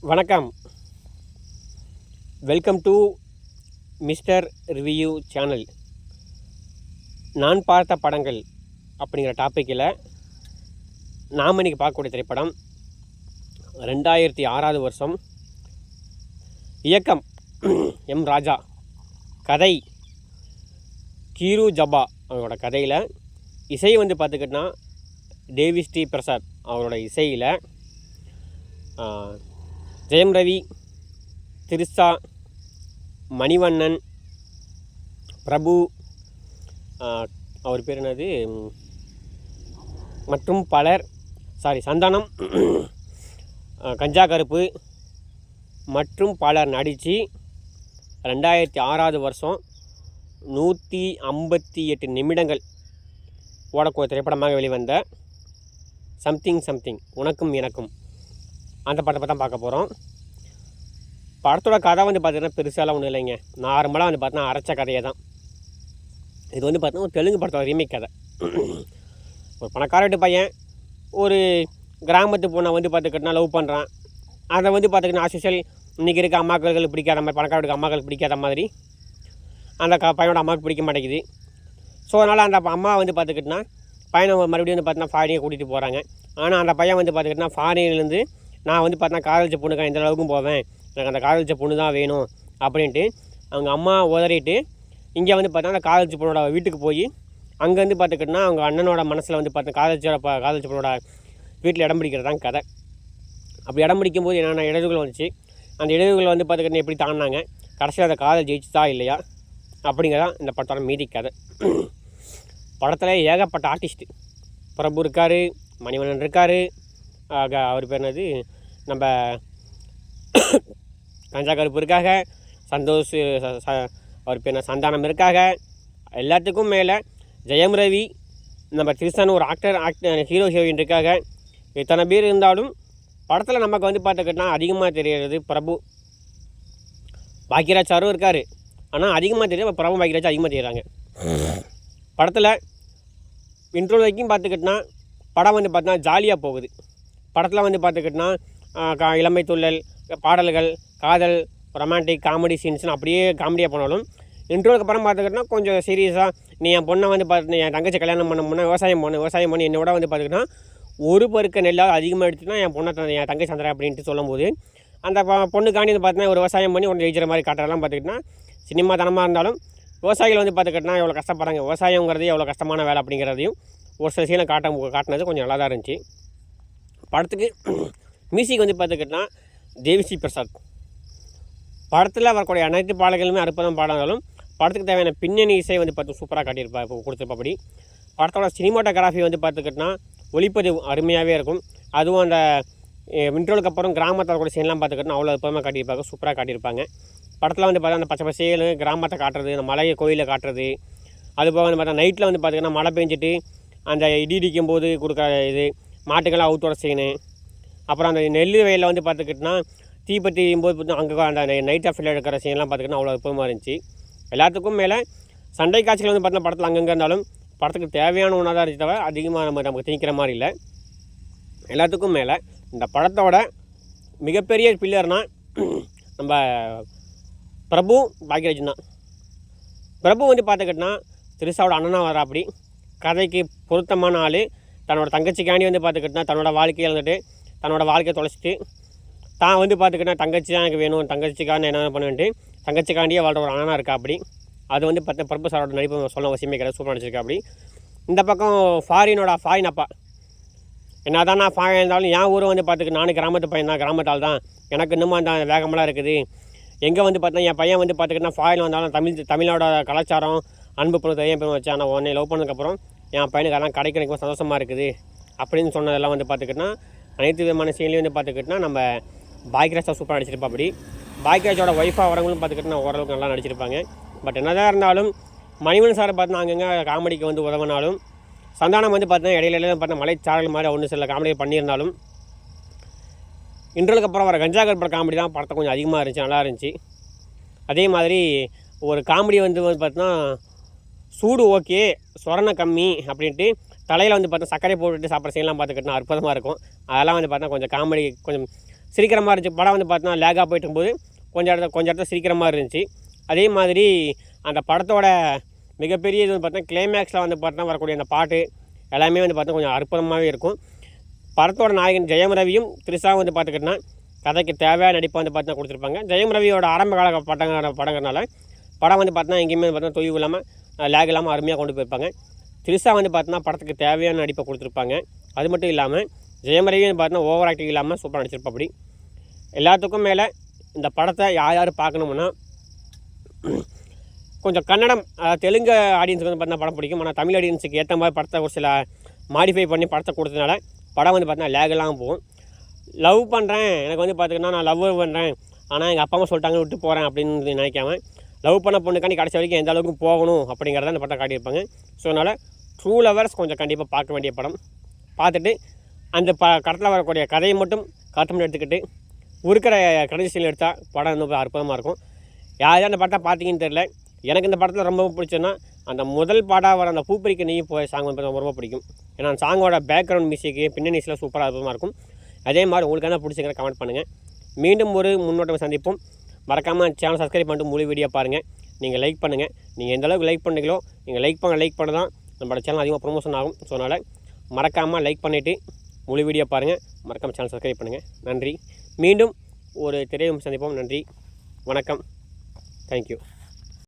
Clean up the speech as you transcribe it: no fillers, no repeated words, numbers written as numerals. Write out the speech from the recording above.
வணக்கம். Welcome to mister review channel. நான் பார்த்த படங்கள் அப்படிங்கிற டாப்பிக்கில் நாம் இன்றைக்கி பார்க்கக்கூடிய திரைப்படம் 2006 வருஷம். இயக்கம் எம் ராஜா, கதை கீரு ஜபா அவரோட கதையில், இசை பார்த்துக்கிட்டோன்னா தேவி ஸ்ரீ பிரசாத் அவரோட இசையில் ஜெயம் ரவி, திரிஷா, மணிவண்ணன், பிரபு, அவர் பேர் என்னது, மற்றும் பலர், சந்தானம், கஞ்சா கருப்பு மற்றும் பலர் நடித்து 2006 வருஷம் 158 நிமிடங்கள் ஓடக்கூடிய திரைப்படமாக வெளிவந்த சம்திங் உனக்கும் எனக்கும் அந்த படத்தை தான் பார்க்க போகிறோம். படத்தோட கதை பார்த்திங்கன்னா பெருசாலாம் ஒன்றும் இல்லைங்க. நார்மலாக பார்த்தீங்கன்னா அரைச்ச கதையை தான். இது பார்த்தீங்கன்னா ஒரு தெலுங்கு படத்தோட ரீமேக் கதை. ஒரு பணக்கார வீட்டு பையன் ஒரு கிராமத்து பொண்ணை பார்த்துக்கிட்டனா லவ் பண்ணுறான். அதை பார்த்துக்கிட்டா ஆஸ்யூஷுவல் இன்றைக்கி இருக்க அம்மாக்களுக்கு பிடிக்காத மாதிரி, பணக்கார வீட்டுக்கு அம்மாக்களுக்கு பிடிக்காத மாதிரி அந்த பையனோட அம்மாவுக்கு பிடிக்க மாட்டேங்குது. ஸோ அதனால் அந்த அம்மா பார்த்துக்கிட்டனா பையனை மறுபடியும் பார்த்தீங்கன்னா ஃபாரினை கூட்டிகிட்டு போகிறாங்க. ஆனால் அந்த பையன் பார்த்துக்கிட்டனா ஃபாரின்லேருந்து நான் பார்த்தா காதலிச்ச பொண்ணுக்கு எந்த அளவுக்கும் போவேன், எனக்கு அந்த காதலிச்ச பொண்ணு தான் வேணும் அப்படின்ட்டு அவங்க அம்மா உதறிட்டு இங்கே பார்த்தா அந்த காதலிச்ச பொண்ணோட வீட்டுக்கு போய் அங்கேருந்து பார்த்துக்கிட்டனா அவங்க அண்ணனோட மனசில் பார்த்தா காதலிச்ச பொண்ணோட வீட்டில் இடம் பிடிக்கிறது தான் கதை. அப்படி இடம் பிடிக்கும்போது என்னென்ன இடைவுகள் வந்துச்சு, அந்த இடைவுகள் பார்த்துக்கிட்டா எப்படி தாண்டினாங்க, கடைசியில் அந்த காதல் ஜெயிச்சுதா இல்லையா அப்படிங்கிறதான் இந்த படத்தோட மீதி கதை. படத்தில் ஏகப்பட்ட ஆர்டிஸ்ட்டு, பிரபு இருக்கார், மணிவண்ணன் இருக்கார், அவர் பேர் என்னது, நம்ம கஞ்சா கருப்பு இருக்காங்க, சந்தோஷ், அவர் பேர் சந்தானம் இருக்காங்க. எல்லாத்துக்கும் மேலே ஜெயம் ரவி, நம்ம திரிஷான்னு ஒரு ஆக்டர் ஹீரோ ஹீரோயின் இருக்காங்க. இத்தனை பேர் இருந்தாலும் படத்தில் நமக்கு பார்த்துக்கிட்டா அதிகமாக தெரிகிறது பிரபு. பாக்யராஜ் சாரும் இருக்கார், ஆனால் அதிகமாக தெரியும் பிரபு பாக்யராஜ் அதிகமாக தெரியுறாங்க படத்தில். இன்ட்ரோ வரைக்கும் பார்த்துக்கிட்டனா படம் பார்த்தீங்கன்னா ஜாலியாக போகுது. படத்தில் பார்த்துக்கிட்டனா இளமை துள்ளல், பாடல்கள், காதல், ரொமான்டிக், காமெடி சீன்ஸ்னு அப்படியே காமெடியாக போனாலும் இன்ட்ரோவுக்கு அப்புறம் பார்த்துக்கிட்டனா கொஞ்சம் சீரியஸாக, நீ என் பொண்ணை பார்த்து என் தங்கச்சி கல்யாணம் பண்ண முன்னே விவசாயம் பண்ணி என்னோட பார்த்துக்கிட்டனா ஒரு பருக்க நெல்லாவது அதிகமாக எடுத்துனா என் பொண்ணை என் தங்கச்சி சந்திரா அப்படின்ட்டு சொல்லும்போது அந்த பொண்ணுக்காண்டி பார்த்தீங்கன்னா ஒரு விவசாயம் பண்ணி ஒன்று ஜெயிக்கிற மாதிரி காட்டுறதெல்லாம் பார்த்துக்கிட்டனா சினிமா தனமாக இருந்தாலும் விவசாயிகள் பார்த்துக்கிட்டனா எவ்வளோ கஷ்டப்படுறாங்க, விவசாயங்கிறது எவ்வளோ கஷ்டமான வேலை அப்படிங்கிறதையும் ஒரு சில சீனை காட்டினது கொஞ்சம் நல்லா தான் இருந்துச்சு. படத்துக்கு மியூசிக் பார்த்துக்கிட்டனா தேவி ஸ்ரீ பிரசாத். படத்தில் வரக்கூடிய அனைத்து பாடல்களுமே அற்புதம் பாடாலும் படத்துக்கு தேவையான பின்னணி இசை பார்த்து சூப்பராக காட்டியிருப்பா கொடுத்துருப்பபடி. படத்தோட சினிமாட்டோகிராஃபி பார்த்துக்கிட்டனா ஒளிப்பதிவு அருமையாகவே இருக்கும். அதுவும் அந்த இன்ட்ரோலுக்கு அப்புறம் கிராமத்தில் கூட சீன்லாம் பார்த்துக்கிட்டனா அவ்வளோ அற்புதமாக காட்டியிருப்பாங்க, சூப்பராக காட்டியிருப்பாங்க. படத்தில் பார்த்தா அந்த பச்சை பசேல் கிராமத்தை காட்டுறது, அந்த மலையை கோயிலை காட்டுறது, அதுபோக பார்த்தா நைட்டில் பார்த்திங்கன்னா மழை பெஞ்சிட்டு அந்த இடி இடிக்கும் போது கொடுக்குற இது, மாட்டுக்கெல்லாம் அவுத்தோட சீனு, அப்புறம் அந்த நெல் வயலில் பார்த்துக்கிட்டனா தீப்பற்றி போது அங்கே அந்த நைட் ஆஃபில் எடுக்கிற சீன்லாம் பார்த்துக்கிட்டா அவ்வளோ அற்புதமாக இருந்துச்சு. எல்லாத்துக்கும் மேலே சண்டை காட்சிகள் பார்த்தீங்கன்னா படத்தில் அங்கங்கே இருந்தாலும் படத்துக்கு தேவையான ஒன்றா தான் இருந்துச்சு, தவிர அதிகமாக நமக்கு திணிக்கிற மாதிரி இல்லை. எல்லாத்துக்கும் மேலே இந்த படத்தோட மிகப்பெரிய பில்லர்னால் நம்ம பிரபு பாக்யராஜ் தான். பிரபு பார்த்துக்கிட்டனா திரிஷாவோட அண்ணனாக வர அப்படி கதைக்கு பொருத்தமான ஆள். தன்னோட தங்கச்சிக்காண்டி பார்த்துக்கிட்டனா தன்னோட வாழ்க்கையை இருந்துட்டு தன்னோட வாழ்க்கையை தொலைச்சிட்டு தான் பார்த்துக்கிட்டா தங்கச்சி தான் எனக்கு வேணும், தங்கச்சிக்காண்டி என்ன பண்ணுவேன்ட்டு தங்கச்சிக்காண்டியே வாழ்கிற ஒரு அண்ணனாக இருக்கா அப்படி. அது பார்த்தா பிரபு சாரோட நடிப்பு சொல்ல அவசியமே கிடையாது, சூப்பராக நடிச்சிருக்கா அப்படி. இந்த பக்கம் ஃபாரின் அப்பா, என்ன தான் நான் ஃபாரின் இருந்தாலும் என் ஊரை பார்த்துக்கிட்டு நானும் கிராமத்து பையன் தான், கிராமத்தால் தான், எனக்கு இன்னமும் அந்த வேகமெல்லாம் இருக்குது. எங்கே பார்த்தா என் பையன் பார்த்துக்கிட்டா ஃபாரின் வந்தாலும் தமிழோட கலாச்சாரம் அன்பு பொண்ணு தையம் பெரும் வச்சு, ஆனால் உடனே லவ் பண்ணதுக்கப்புறம் என் பையனுக்கு அதெல்லாம் கிடைக்கிறதுக்கு சந்தோஷமாக இருக்குது அப்படின்னு சொன்னதெல்லாம் பார்த்துக்கிட்டனா அனைத்து விதமான சீன்லேயும் பார்த்துக்கிட்டனா நம்ம பாக்யராஜ் சூப்பராக நடிச்சிருப்பா அப்படி. பாக்யராஜோட ஒய்ஃபாக வரவங்களும் பார்த்துக்கிட்டனா ஓரளவுக்கு நல்லா நடிச்சிருப்பாங்க. பட் என்னதான் இருந்தாலும் மணிவண்ணன் சாரை பார்த்து அங்கங்கே காமெடிக்கு உதவினாலும், சந்தானம் பார்த்தீங்கன்னா இடையில பார்த்தா மலைச்சாரல் மாதிரி ஒன்று சில காமெடி பண்ணியிருந்தாலும் இன்ட்ரோலுக்கு அப்புறம் வர கஞ்சா கருப்பு காமெடி தான் படத்தை கொஞ்சம் அதிகமாக இருந்துச்சு, நல்லா இருந்துச்சு. அதே மாதிரி ஒரு காமெடி பார்த்தீங்கன்னா சூடு ஓகே, சொரணை கம்மி அப்படின்ட்டு தலையில் பார்த்தா சர்க்கரை போட்டுட்டு சாப்பிட்ற சீன்லாம் பார்த்துக்கிட்டா அற்புதமாக இருக்கும். அதெல்லாம் பார்த்தா கொஞ்சம் காமெடி, கொஞ்சம் சிரிக்கிற மாதிரி இருந்துச்சு. படம் வந்து பார்த்தோன்னா லேகாக போயிட்டு இருக்கும்போது கொஞ்சம் இடத்துல சிரிக்கிற மாதிரி இருந்துச்சு. அதே மாதிரி அந்த படத்தோட மிகப்பெரிய இது வந்து பார்த்தோன்னா கிளைமேக்ஸில் வந்து பார்த்தோன்னா வரக்கூடிய அந்த பாட்டு எல்லாமே வந்து பார்த்தா கொஞ்சம் அற்புதமாகவே இருக்கும். படத்தோட நாயகன் ஜெயம் ரவியும் த்ரிஷாவும் வந்து பார்த்துக்கிட்டோன்னா கதைக்கு தேவையான நடிப்பை வந்து பார்த்தா கொடுத்துருப்பாங்க. ஜெயம் ரவியோட ஆரம்ப கால படங்கிறனால படம் வந்து பார்த்தோன்னா எங்கேயுமே பார்த்தோன்னா தொய்வு இல்லாமல் லேக் இல்லாமல் அருமையாக கொண்டு போயிருப்பாங்க. த்ரிஷா வந்து பார்த்தோன்னா படத்துக்கு தேவையான நடிப்பை கொடுத்துருப்பாங்க. அது மட்டும் இல்லாமல் ஜெயம் ரவி வந்து பார்த்தோன்னா ஓவர் ஆக்டிங் இல்லாமல் சூப்பராக நடிச்சிருப்பா. அப்படி எல்லாத்துக்கும் மேலே இந்த படத்தை யார் பார்க்கணுமுன்னா கொஞ்சம் கன்னடம் தெலுங்கு ஆடியன்ஸுக்கு வந்து பார்த்தா படம் பிடிக்கும். ஆனால் தமிழ் ஆடியன்ஸுக்கு ஏற்ற மாதிரி படத்தை ஒரு சில மாடிஃபை பண்ணி படத்தை கொடுத்ததுனால படம் வந்து பார்த்தீங்கன்னா லேகெல்லாம் போகும். லவ் பண்ணுறேன், எனக்கு வந்து பார்த்திங்கன்னா நான் லவ் பண்ணுறேன், ஆனால் எங்கள் அப்பா அம்மா சொல்லிட்டாங்க விட்டு போகிறேன் அப்படின்னு நினைக்காம லவ் பண்ண பொண்ணுக்காண்டி கடைசி வரைக்கும் எந்த அளவுக்கு போகணும் அப்படிங்கிறத அந்த படம் காட்டியிருப்பாங்க. ஸோ அதனால் ட்ரூ லவர்ஸ் கொஞ்சம் கண்டிப்பாக பார்க்க வேண்டிய படம். பார்த்துட்டு அந்த கடத்தில் வரக்கூடிய கதையை மட்டும் கருத்து எடுத்துக்கிட்டு இருக்கிற கடைசி சீன் எடுத்தால் படம் இன்னும் அற்புதமாக இருக்கும். யார் அந்த படத்தை பார்த்தீங்கன்னு தெரியல. எனக்கு இந்த படத்தில் ரொம்ப பிடிச்சதுன்னா அந்த முதல் பாடாக வர அந்த பூப்பறிக்க நீ போய் சாங் வந்து ரொம்ப பிடிக்கும். ஏன்னா அந்த சாங்கோட பேக்ரவுண்ட் மியூசிக்கு பின்னணிஸ்லாம் சூப்பராக அற்புதமாக இருக்கும். அதே மாதிரி உங்களுக்கு என்ன பிடிச்சிங்கிற கமெண்ட் பண்ணுங்கள். மீண்டும் ஒரு முன்னோட்டம் சந்திப்போம். மறக்காமல் சேனல் சப்ஸ்கிரைப் பண்ணிட்டு முழு வீடியோ பாருங்கள். நீங்கள் லைக் பண்ணுங்கள். நீங்கள் எந்த அளவுக்கு லைக் பண்ணுறீங்களோ நீங்கள் லைக் பண்ண தான் நம்மளோட சேனல் அதிகமாக ப்ரொமோஷன் ஆகும். ஸோ அதனால் மறக்காமல் லைக் பண்ணிவிட்டு முழு வீடியோ பாருங்கள். மறக்காமல் சேனல் சப்ஸ்கிரைப் பண்ணுங்கள். நன்றி. மீண்டும் ஒரு திரையும் சந்திப்போம். நன்றி, வணக்கம், தேங்க்யூ.